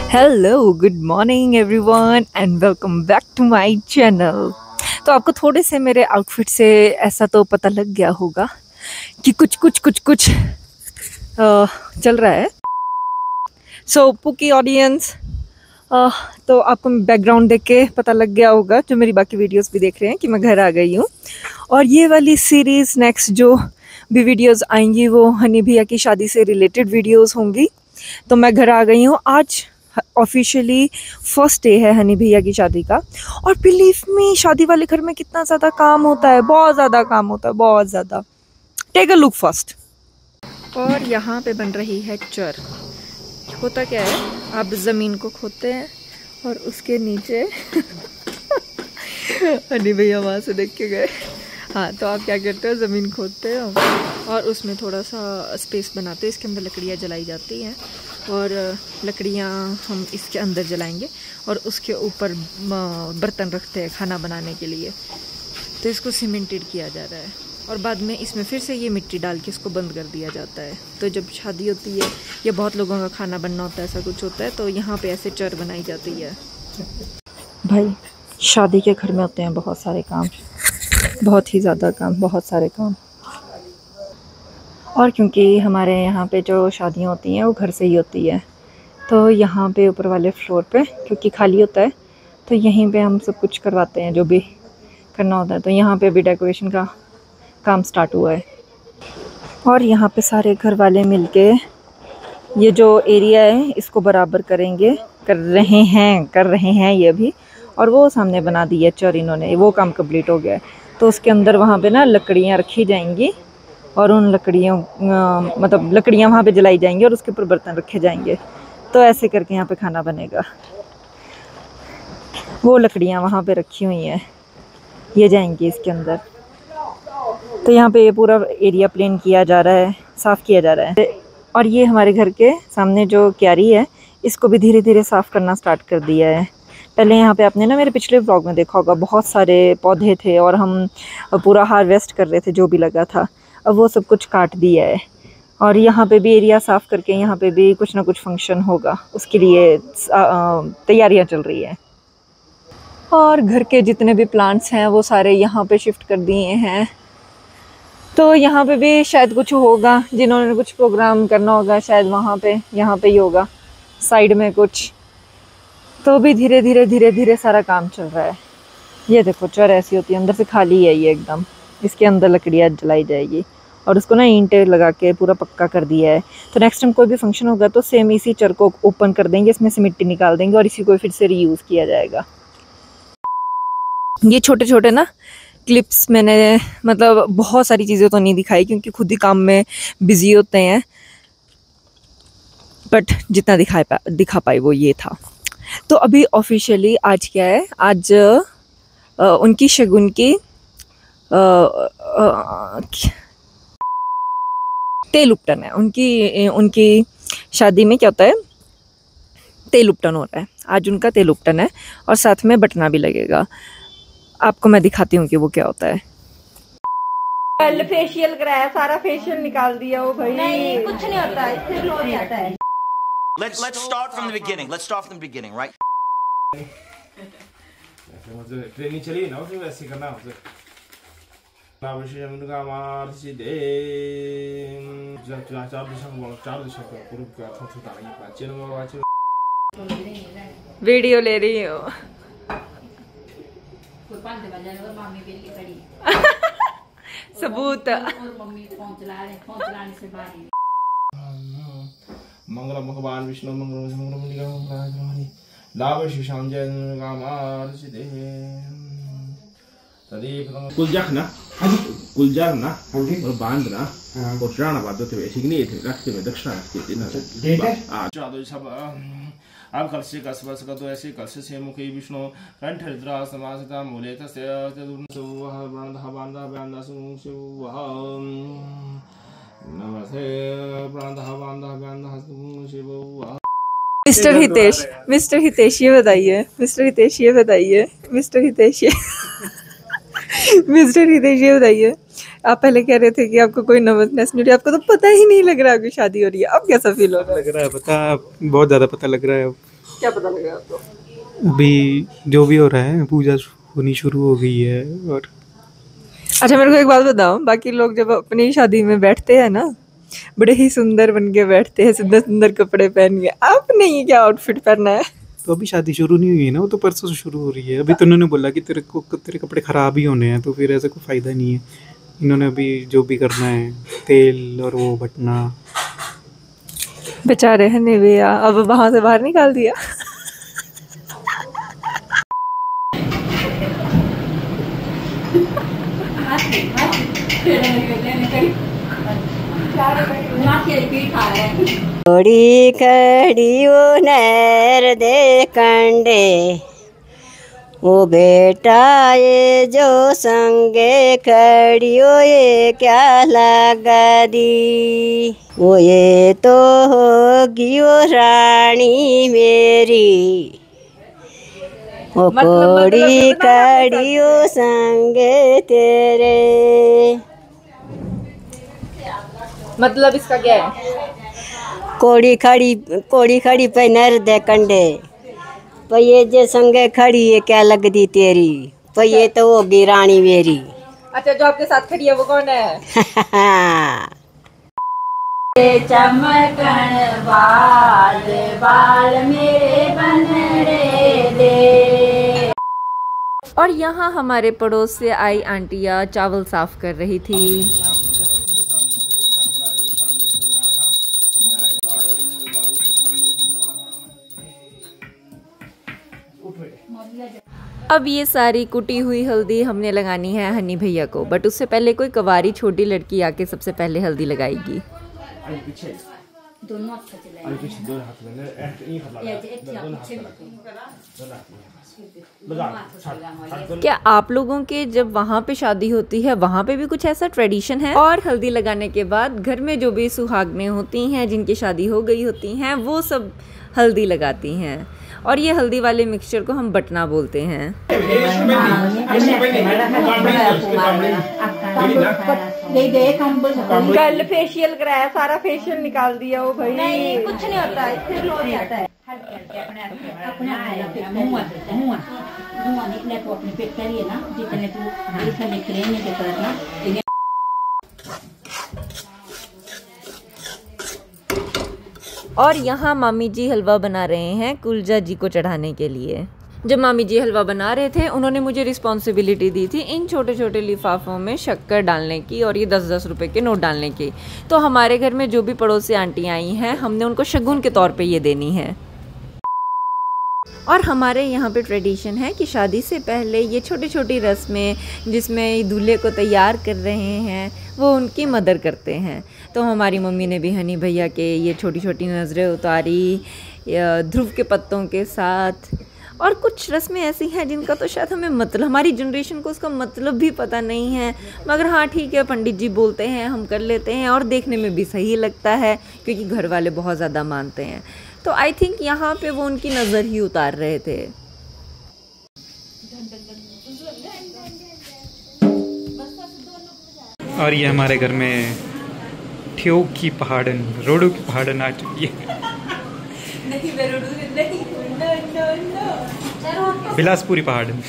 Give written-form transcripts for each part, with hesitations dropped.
Hello, good morning everyone and welcome back to my channel. तो आपको थोड़े से मेरे आउटफिट से ऐसा तो पता लग गया होगा कि कुछ चल रहा है। सो पुकी ऑडियंस, तो आपको बैकग्राउंड देख के पता लग गया होगा, जो मेरी बाकी वीडियोस भी देख रहे हैं, कि मैं घर आ गई हूँ। और ये वाली सीरीज़ नेक्स्ट जो भी वीडियोस आएंगी वो हनी भैया की शादी से रिलेटेड वीडियोस होंगी। तो मैं घर आ गई हूँ। आज ऑफिशियली फर्स्ट डे है हनी भैया की शादी का। और बिलीव मी, शादी वाले घर में कितना ज़्यादा काम होता है, बहुत ज़्यादा काम होता है, बहुत ज़्यादा। Take a look first. और यहाँ पे बन रही है चर। होता क्या है, आप ज़मीन को खोदते हैं और उसके नीचे हनी भैया वहाँ से देख के गए। हाँ, तो आप क्या करते हो, ज़मीन खोदते हो और उसमें थोड़ा सा स्पेस बनाते हो। इसके अंदर लकड़ियाँ जलाई जाती हैं और लकड़ियाँ हम इसके अंदर जलाएंगे और उसके ऊपर बर्तन रखते हैं खाना बनाने के लिए। तो इसको सीमेंटेड किया जा रहा है और बाद में इसमें फिर से ये मिट्टी डाल के इसको बंद कर दिया जाता है। तो जब शादी होती है या बहुत लोगों का खाना बनना होता है, ऐसा कुछ होता है, तो यहाँ पे ऐसे चर बनाई जाती है। भाई, शादी के घर में होते हैं बहुत सारे काम, बहुत ही ज़्यादा काम, बहुत सारे काम। और क्योंकि हमारे यहाँ पे जो शादियाँ होती हैं वो घर से ही होती है, तो यहाँ पे ऊपर वाले फ्लोर पे क्योंकि खाली होता है, तो यहीं पे हम सब कुछ करवाते हैं जो भी करना होता है। तो यहाँ पे भी डेकोरेशन का काम स्टार्ट हुआ है और यहाँ पे सारे घर वाले मिलके ये जो एरिया है इसको बराबर कर रहे हैं ये भी। और वो सामने बना दी है चर इन्होंने, वो काम कंप्लीट हो गया है। तो उसके अंदर वहाँ पे ना लकड़ियाँ रखी जाएंगी और उन लकड़ियों मतलब लकड़ियाँ वहाँ पे जलाई जाएंगी और उसके ऊपर बर्तन रखे जाएंगे। तो ऐसे करके यहाँ पे खाना बनेगा। वो लकड़ियाँ वहाँ पे रखी हुई हैं, ये जाएंगी इसके अंदर। तो यहाँ पे ये पूरा एरिया प्लेन किया जा रहा है, साफ़ किया जा रहा है। और ये हमारे घर के सामने जो क्यारी है, इसको भी धीरे धीरे साफ़ करना स्टार्ट कर दिया है। पहले यहाँ पे आपने ना मेरे पिछले व्लॉग में देखा होगा, बहुत सारे पौधे थे और हम पूरा हार्वेस्ट कर रहे थे जो भी लगा था। अब वो सब कुछ काट दिया है और यहाँ पे भी एरिया साफ़ करके यहाँ पे भी कुछ ना कुछ फंक्शन होगा, उसके लिए तैयारियाँ चल रही है। और घर के जितने भी प्लांट्स हैं वो सारे यहाँ पे शिफ्ट कर दिए हैं। तो यहाँ पे भी शायद कुछ होगा, जिन्होंने कुछ प्रोग्राम करना होगा शायद वहाँ पे, यहाँ पे ही होगा साइड में कुछ। तो भी धीरे धीरे सारा काम चल रहा है। ये देखो, चर ऐसी होती है, अंदर से खाली है ये एकदम। इसके अंदर लकड़ियाँ जलाई जाएगी और उसको ना ईंटें लगा के पूरा पक्का कर दिया है। तो नेक्स्ट टाइम कोई भी फंक्शन होगा तो सेम इसी चर को ओपन कर देंगे, इसमें से मिट्टी निकाल देंगे और इसी को फिर से रीयूज़ किया जाएगा। ये छोटे छोटे ना क्लिप्स मैंने, मतलब बहुत सारी चीज़ें तो नहीं दिखाई क्योंकि खुद ही काम में बिजी होते हैं, बट जितना दिखा पाई वो ये था। तो अभी ऑफिशियली आज क्या है, आज उनकी शगुन की तेल उपटन है। उनकी शादी में क्या होता है, तेल उपटन हो रहा है। आज उनका तेल उपटन है और साथ में बटना भी लगेगा। आपको मैं दिखाती हूँ कि वो क्या होता है। पहले फेशियल कराया, सारा फेशियल निकाल दिया वो भाई। नहीं, कुछ नहीं होता, इससे भी हो जाता है। Let's start from the beginning. Let's start from the beginning, right? Training चली ना, फिर वैसे करना होता है। वीडियो ले रही हो। सबूत। मंगल भगवान विष्णु मंगल लाभ शिशाम जय कामार सिद्धे तदीप कुलजख ना कुलजख ना और बांध ना और राणा बात तो ऐसी नहीं थे, रखते में दक्षिणा रखते थे ना। चादो सब अब कलसे कसबस का तो ऐसे कलसे से मुखी विष्णु कंठ रुद्रा समासता मूले तस्य दुर्नसुवह ब्रह्मधा बांधा बांधा सुवह नमस्ते ब्रह्मधा बांधा बांधा सुवह। मिस्टर हितेश ये बताइए, मिस्टर हितेश ये बताइए, आप पहले कह रहे थे कि आपको कोई नर्वसनेस नहीं हो रही, आपको तो पता ही नहीं लग रहा है कि शादी हो रही है। अब कैसा फील हो रहा है? लग रहा है पता, बहुत ज्यादा पता लग रहा है। क्या पता लगा आपको? अभी जो भी हो रहा है, पूजा होनी शुरू हो गई है। और अच्छा मेरे को एक बात बताओ, बाकी लोग जब अपनी शादी में बैठते हैं ना, बड़े ही सुंदर बन के बैठते हैं, सुंदर सुंदर कपड़े पहन के, आपने ये क्या आउटफिट पहना है? तो अभी शादी शुरू नहीं हुई है ना, वो तो परसों से शुरू हो रही है। अभी तो उन्होंने बोला कि तेरे कपड़े ख़राब ही होने हैं, तो फिर ऐसा कोई फ़ायदा नहीं है। इन्होंने अभी जो भी करना है, तेल और वो बटना। बेचारे हैं निविया, अब वहाँ से बाहर निकाल दिया। थोड़ी खड़ियो नहर दे कंडे, वो बेटा ये जो संगे खड़ियो ये क्या लगा दी, वो ये तो होगी वो रानी मेरी, वो कोड़ी खड़ियो संगे तेरे। मतलब इसका क्या है? कोड़ी खड़ी पे नर दे कंडे, पर ये जे संगे खड़ी है क्या लगदी तेरी, पर ये तो होगी रानी मेरी। अच्छा जो आपके साथ खड़ी है वो कौन है? चमकन बाल बाल मेरे बनरे दे। और यहाँ हमारे पड़ोस से आई आंटियाँ चावल साफ कर रही थी। अब ये सारी कुटी हुई हल्दी हमने लगानी है हनी भैया को, बट उससे पहले कोई कवारी छोटी लड़की आके सबसे पहले हल्दी लगाएगी। क्या आप लोगों के जब वहाँ पे शादी होती है वहाँ पे भी कुछ ऐसा ट्रेडिशन है? और हल्दी लगाने के बाद घर में जो भी सुहागनें होती हैं जिनकी शादी हो गई होती हैं वो सब हल्दी लगाती हैं, और ये हल्दी वाले मिक्सचर को हम बटना बोलते हैं। कल फेशियल कराया, सारा फेशियल निकाल दिया वो भाई। नहीं कुछ नहीं होता है, और यहाँ मामी जी हलवा बना रहे हैं कुलजा जी को चढ़ाने के लिए। जब मामी जी हलवा बना रहे थे उन्होंने मुझे रिस्पॉन्सिबिलिटी दी थी इन छोटे छोटे लिफाफों में शक्कर डालने की और ये 10-10 रुपए के नोट डालने की। तो हमारे घर में जो भी पड़ोसी आंटी आई हैं हमने उनको शगुन के तौर पे ये देनी है। और हमारे यहाँ पे ट्रेडिशन है कि शादी से पहले ये छोटी छोटी रस्में जिसमें दूल्हे को तैयार कर रहे हैं वो उनकी मदद करते हैं। तो हमारी मम्मी ने भी हनी भैया के ये छोटी छोटी नज़रें उतारी ध्रुव के पत्तों के साथ। और कुछ रस्में ऐसी हैं जिनका तो शायद हमें मतलब हमारी जनरेशन को उसका मतलब भी पता नहीं है, मगर हाँ ठीक है पंडित जी बोलते हैं हम कर लेते हैं और देखने में भी सही लगता है क्योंकि घर वाले बहुत ज़्यादा मानते हैं। तो आई थिंक यहाँ पे वो उनकी नज़र ही उतार रहे थे। और ये हमारे घर में ठेऊ की पहाड़न, रोडू की पहाड़न आ चुकी है। बिलासपुरी पहाड़न।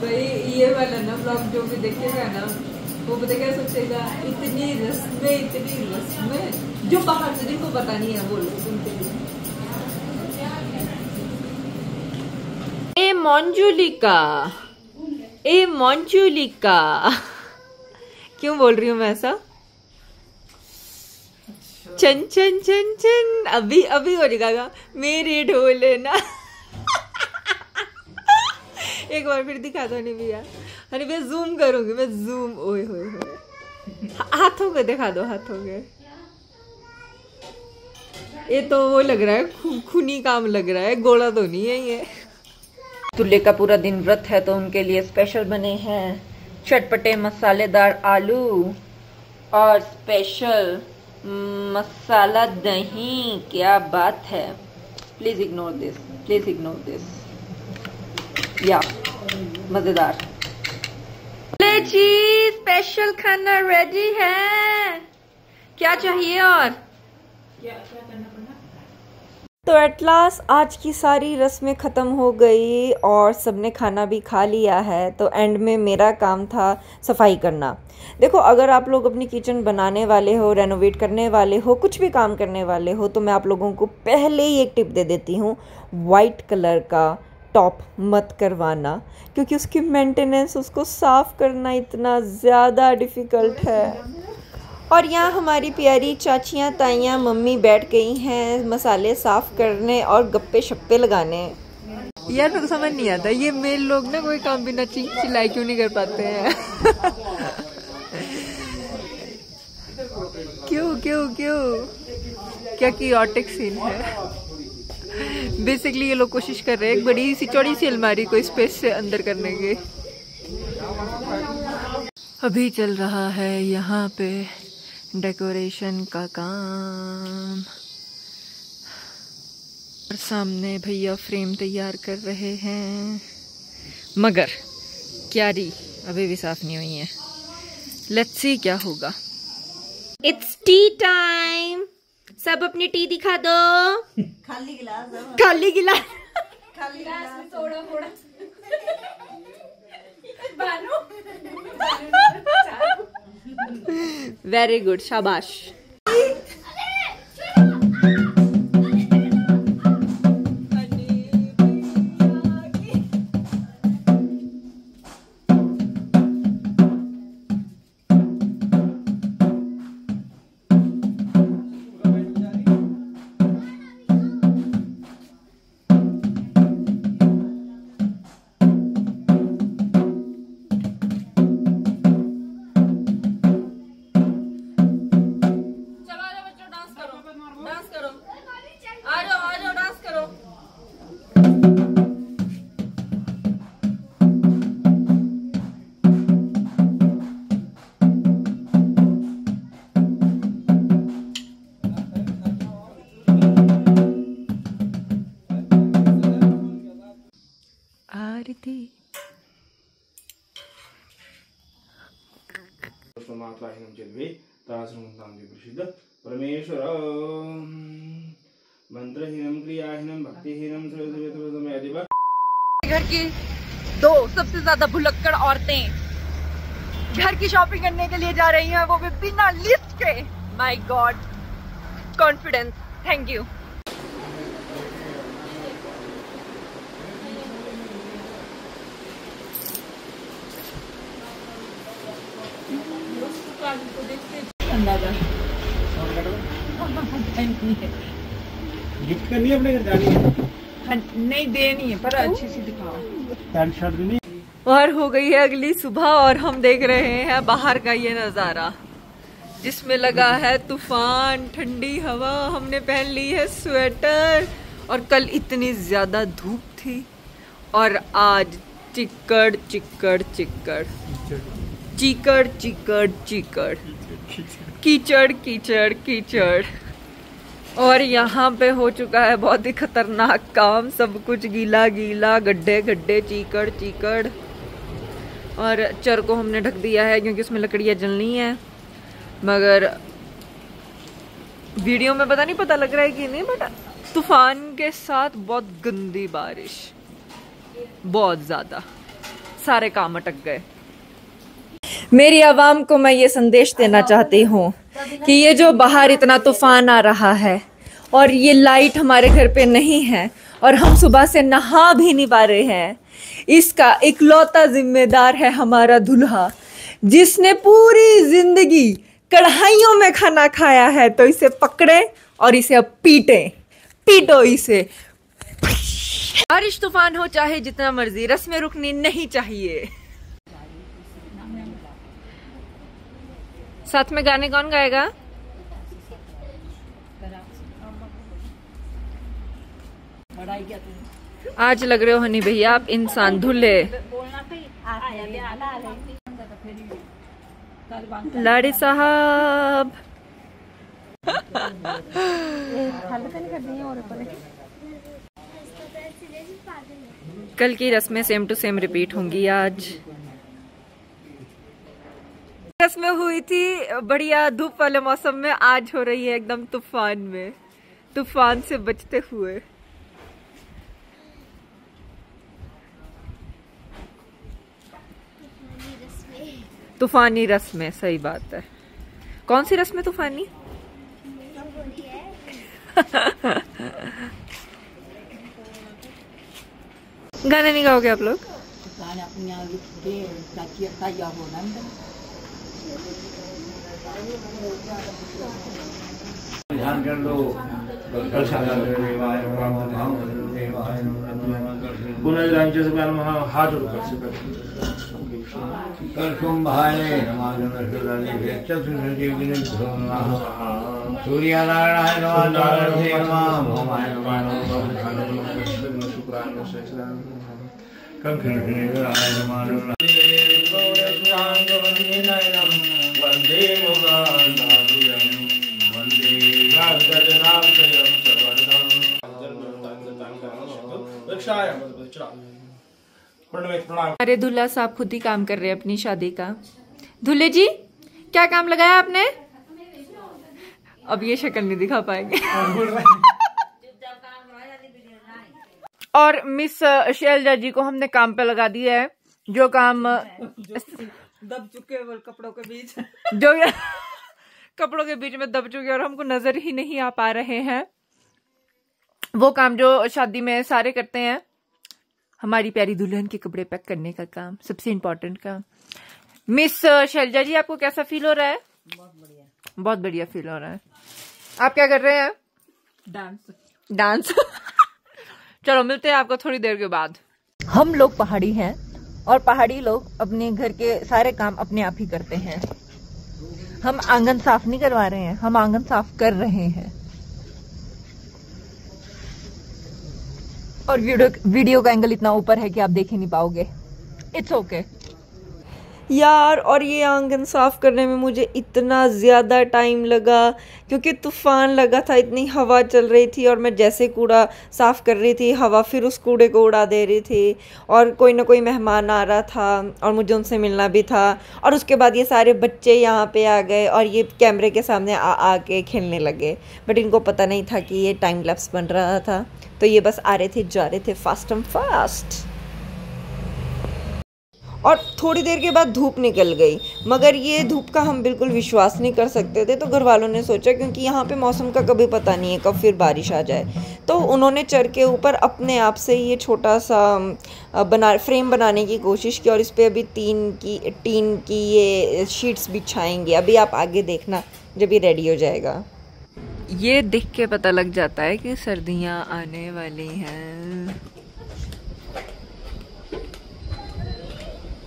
भाई ये वाला ना ब्लॉग जो भी देखेगा ना वो पता क्या सोचेगा, इतनी रस्में जो बाहर से जिनको पता नहीं है वो लोग उनके लिए। ए मंजुलिका क्यों बोल रही हूँ मैं ऐसा? चन चन चन चन अभी अभी हो जाएगा मेरे ढोले ना। एक बार फिर दिखा दो हनी भैया। हनी भैया जूम करूंगी मैं, जूम। ओए होए होए, हाथों के दिखा दो, हाथों के। ये तो वो लग रहा है खूनी काम लग रहा है, गोला तो नहीं है ये। दूल्हे का पूरा दिन व्रत है तो उनके लिए स्पेशल बने हैं चटपटे मसालेदार आलू और स्पेशल मसाला दही। क्या बात है, please ignore this, please ignore this. या मजेदार। जी स्पेशल खाना रेडी है। क्या चाहिए और तो एट लास्ट आज की सारी रस्में ख़त्म हो गई और सबने खाना भी खा लिया है। तो एंड में मेरा काम था सफाई करना। देखो, अगर आप लोग अपनी किचन बनाने वाले हो, रेनोवेट करने वाले हो, कुछ भी काम करने वाले हो, तो मैं आप लोगों को पहले ही एक टिप दे देती हूँ, वाइट कलर का टॉप मत करवाना, क्योंकि उसकी मेंटेनेंस, उसको साफ़ करना इतना ज़्यादा डिफ़िकल्ट है। और यहाँ हमारी प्यारी चाचियाँ, ताइयाँ, मम्मी बैठ गई हैं मसाले साफ़ करने और गप्पे शप्पे लगाने। यार मेरे को समझ नहीं आता ये मेल लोग ना कोई काम बिना चिल्लाई क्यों नहीं कर पाते हैं। क्यों क्यों क्यों, क्या कियोटिक सीन है। बेसिकली ये लोग कोशिश कर रहे हैं एक बड़ी सी चौड़ी सी अलमारी को स्पेस से अंदर करने की। अभी चल रहा है यहाँ पे डेकोरेशन का काम और सामने भैया फ्रेम तैयार कर रहे हैं, मगर क्यारी अभी भी साफ नहीं हुई है। लेट्स सी क्या होगा। इट्स टी टाइम, सब अपनी टी दिखा दो। खाली गिलास, खाली गिलास, खाली गिलास में थोड़ा थोड़ा वेरी गुड, शाबाश। परमेश्वर मंत्रहीनम क्रियाहीनम भक्तिहीनम घर की दो सबसे ज्यादा भुलक्कड़ औरतें घर की शॉपिंग करने के लिए जा रही हैं, वो भी बिना लिस्ट के। My God, confidence, thank you. Gift करनी है, अपने घर जानी है? नहीं देनी है, पर अच्छी सी दिखाओ। पैंट शर्ट भी नहीं। और हो गई है अगली सुबह और हम देख रहे हैं बाहर का ये नज़ारा जिसमें लगा है तूफान, ठंडी हवा। हमने पहन ली है स्वेटर और कल इतनी ज्यादा धूप थी और आज चिक्कड़ चिक्कड़ चिक्कड़, चीकड़ चिक्कड़ चिक्कड़, कीचड़ कीचड़ कीचड़। और यहाँ पे हो चुका है बहुत ही खतरनाक काम, सब कुछ गीला गीला, गड्ढे गड्ढे, चीकड़ चीकड़। और चर को हमने ढक दिया है क्योंकि उसमें लकड़ियाँ जलनी है, मगर वीडियो में पता लग रहा है कि नहीं, बट तूफान के साथ बहुत गंदी बारिश, बहुत ज्यादा, सारे काम अटक गए। मेरी आवाम को मैं ये संदेश देना चाहती हूँ कि ये जो बाहर इतना तूफान आ रहा है और ये लाइट हमारे घर पे नहीं है और हम सुबह से नहा भी नहीं पा रहे हैं, इसका इकलौता जिम्मेदार है हमारा दूल्हा, जिसने पूरी जिंदगी कढ़ाइयों में खाना खाया है। तो इसे पकड़े और इसे अब पीटो इसे। बारिश तूफान हो चाहे जितना मर्जी, रस्में रुकनी नहीं चाहिए। साथ में गाने कौन गाएगा? आज लग रहे हो हनी भैया आप इंसान धुले। लाड़ी साहब कल की रस्में सेम टू सेम रिपीट होंगी आज। में हुई थी बढ़िया धूप वाले मौसम में, आज हो रही है एकदम तूफान में, तूफान से बचते हुए। तूफानी रस्में, सही बात है। कौन सी रस्में तूफानी? गाना नहीं गाओगे आप लोग? ध्यान कर लो। हाथ जोड़ अरे दूल्हा साहब खुद ही काम कर रहे हैं अपनी शादी का। दूल्हे जी क्या काम लगाया आपने? अब ये शक्ल नहीं दिखा पाएंगे। और मिस शैलजा जी को हमने काम पे लगा दिया है, जो काम दब चुके हैं कपड़ों के बीच, जो कपड़ों के बीच में दब चुके और हमको नजर ही नहीं आ पा रहे हैं। वो काम जो शादी में सारे करते हैं, हमारी प्यारी दुल्हन के कपड़े पैक करने का काम, सबसे इम्पोर्टेंट काम। मिस शैलजा जी आपको कैसा फील हो रहा है? बहुत बढ़िया फील हो रहा है। आप क्या कर रहे हैं? डांस। चलो मिलते हैं आपको थोड़ी देर के बाद। हम लोग पहाड़ी हैं और पहाड़ी लोग अपने घर के सारे काम अपने आप ही करते हैं। हम आंगन साफ नहीं करवा रहे हैं, हम आंगन साफ कर रहे हैं। और वीडियो का एंगल इतना ऊपर है कि आप देख ही नहीं पाओगे। इट्स ओके यार। और ये आंगन साफ करने में मुझे इतना ज़्यादा टाइम लगा क्योंकि तूफान लगा था, इतनी हवा चल रही थी और मैं जैसे कूड़ा साफ कर रही थी, हवा फिर उस कूड़े को उड़ा दे रही थी। और कोई ना कोई मेहमान आ रहा था और मुझे उनसे मिलना भी था। और उसके बाद ये सारे बच्चे यहाँ पे आ गए और ये कैमरे के सामने आके खेलने लगे, बट इनको पता नहीं था कि ये टाइम लैप्स बन रहा था। तो ये बस आ रहे थे जा रहे थे फास्ट एंड फास्ट। और थोड़ी देर के बाद धूप निकल गई, मगर ये धूप का हम बिल्कुल विश्वास नहीं कर सकते थे। तो घर वालों ने सोचा क्योंकि यहाँ पे मौसम का कभी पता नहीं है कब फिर बारिश आ जाए, तो उन्होंने चढ़ के ऊपर अपने आप से ये छोटा सा फ्रेम बनाने की कोशिश की और इस पर अभी टीन की ये शीट्स बिछाएंगे। अभी आप आगे देखना जब ये रेडी हो जाएगा। ये देख के पता लग जाता है कि सर्दियाँ आने वाली हैं।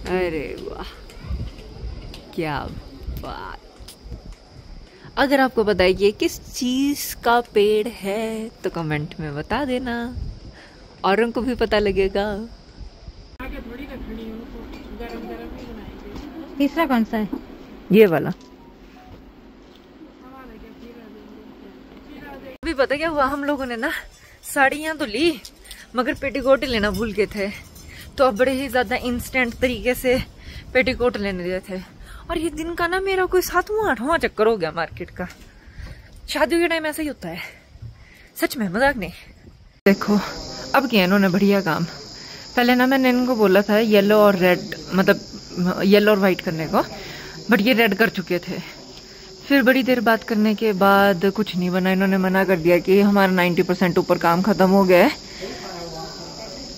अरे वाह क्या बात। अगर आपको पता है कि किस चीज का पेड़ है तो कमेंट में बता देना, औरों को भी पता लगेगा। तीसरा कौन सा है? ये वाला। अभी पता क्या हुआ, हम लोगों ने ना साड़ियाँ तो ली मगर पेटीकोट लेना भूल गए थे। तो अब बड़े ही ज्यादा इंस्टेंट तरीके से पेटीकोट लेने दिए थे। और ये दिन का ना मेरा कोई 7वां-8वां चक्कर हो गया मार्केट का। शादियों के टाइम ऐसा ही होता है, सच में, मजाक नहीं। देखो अब किया इन्होंने बढ़िया काम। पहले ना मैंने इनको बोला था येलो और रेड, मतलब येलो और वाइट करने को, बट ये रेड कर चुके थे। फिर बड़ी देर बात करने के बाद कुछ नहीं बना, इन्होंने मना कर दिया कि हमारा 90% ऊपर काम खत्म हो गया है,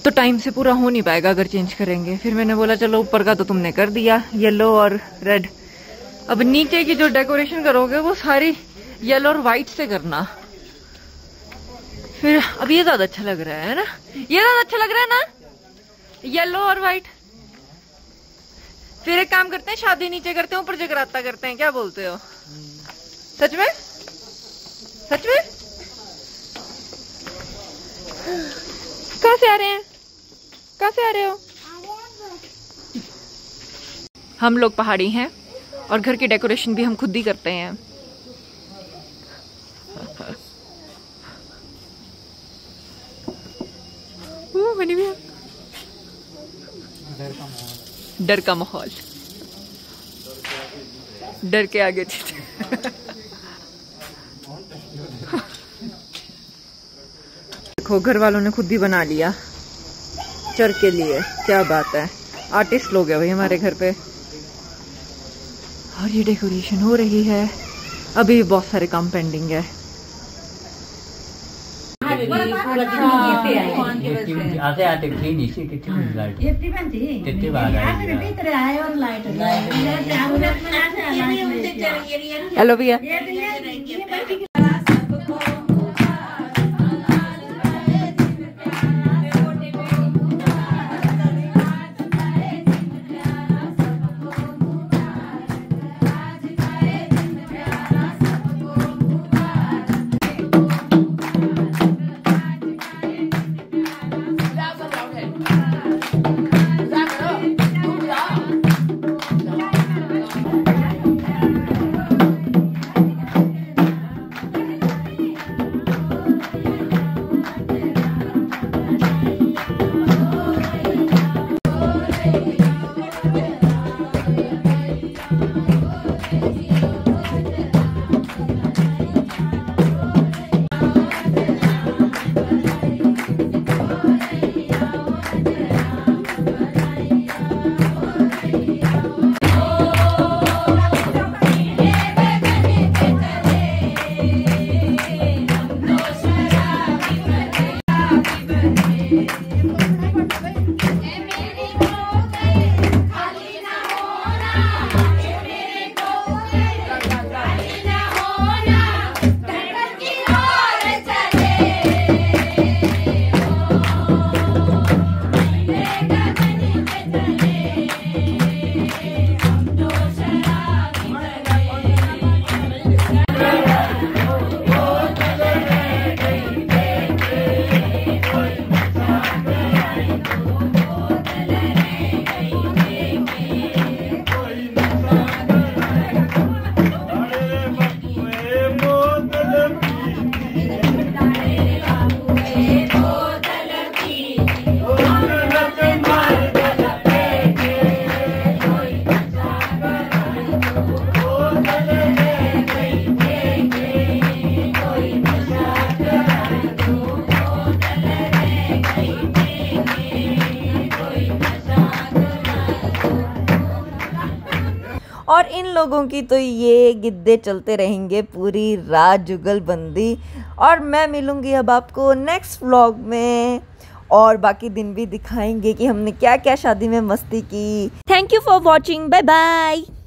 तो टाइम से पूरा हो नहीं पाएगा अगर चेंज करेंगे। फिर मैंने बोला चलो ऊपर का तो तुमने कर दिया येलो और रेड, अब नीचे की जो डेकोरेशन करोगे वो सारी येलो और वाइट से करना। फिर अब ये ज्यादा अच्छा लग रहा है ना, ये ज्यादा अच्छा लग रहा है ना, येलो और वाइट। फिर एक काम करते हैं, शादी नीचे करते हैं ऊपर जगराता करते हैं, क्या बोलते हो? सच में, सच में। कहाँ से आ रहे हैं, कहाँ से आ रहे हो? हम लोग पहाड़ी हैं और घर की डेकोरेशन भी हम खुद ही करते हैं। बनी भी डर का माहौल। डर के आगे चीते। देखो घर वालों ने खुद ही बना लिया चर के लिए, क्या बात है, आर्टिस्ट लोग हैं भाई हमारे घर पे। और ये डेकोरेशन हो रही है, अभी भी बहुत सारे काम पेंडिंग है। हेलो भैया। और इन लोगों की तो ये गिद्दे चलते रहेंगे पूरी रात जुगलबंदी। और मैं मिलूँगी अब आपको नेक्स्ट व्लॉग में, और बाकी दिन भी दिखाएंगे कि हमने क्या क्या शादी में मस्ती की। Thank you for watching, bye bye.